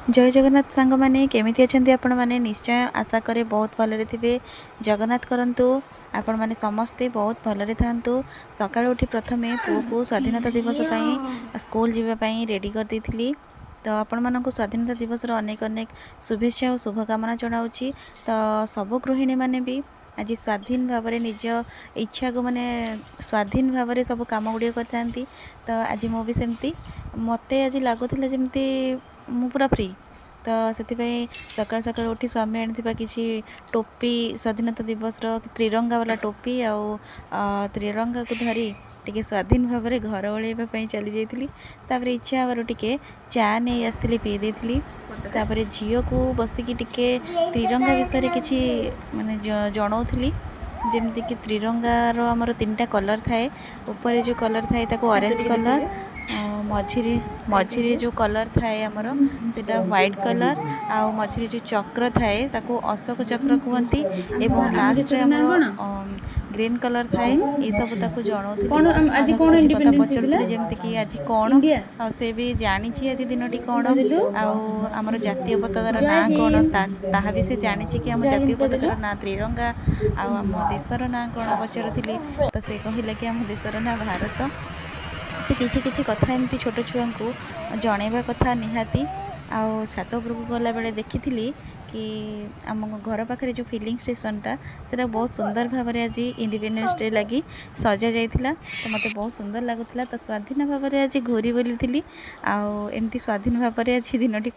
जय जगन्नाथ सांग मैंने केमिति अछंती आपण माने निश्चय आशा करे बहुत भलरे थिबे। जगन्नाथ करंतु आपण माने समस्ते बहुत भलरे थांतु। सकाळ उठी प्रथमे पुओ को स्वाधीनता दिवस पई स्कूल जीवा पई रेडी कर देथिली। तो आपण मानक स्वाधीनता दिवस रो अनेक अनेक शुभेच्छा और शुभकामना जनाऊँगी। तो सब गृहिणी माने भी आज स्वाधीन भाव निज इच्छा को माने स्वाधीन भाव सब कम गुड़िया करती। तो आज मु भी सेमती मत आज लगुला जमती मु पूरा फ्री। तो से सकाल सकाल उठी स्वामी आनी किसी टोपी स्वाधीनता दिवस त्रिरंगा वाला टोपी आउ त्रिरंगा को धरी टिके स्वाधीन भाव में घर ओल्लैवाई चली जाइली। तापर इच्छा आवर टिके चा नहीं आसती पी देती। तापर झील को बसिकी टिके त्रिरंगा विषय किसी माने जनाऊली जमती कि त्रिरंगार आमर 3टा कलर थाए। ऊपर जो कलर थाए ऑरेंज कलर मझिरे जो कलर थाए आमर सेटा व्हाइट कलर आउ मझिरे जो चक्र थाए ताको अशोक चक्र कहती एवं लास्ट ग्रीन कलर थाए ये सब ताको जनाऊली कथा पचारूली जमती कि आज कौन से भी जानी आज दिनटी कौन आमर जातीय पताकार ना कौन ताहा भी से जानी कि आम जातीय पताकार ना त्रिरंगा आम देशर ना कौन पचारूली। तो से कहले कि आम देशर ना भारत। किसी किसी कथा एमती छोट छुआ को जनवा कथा निहाती। आउ छात उपर को गला बेले देखी कि आम घर पाखे जो फिलिंग स्टेशनटा से बहुत सुंदर भाव में आज इंडिपेंडेंस डे लगी सजा जाइथिला। तो मते बहुत सुंदर लगुला। तो स्वाधीन भाव में आज घूरी बोली थी आउ एमती स्वाधीन भाव में आज दिनटी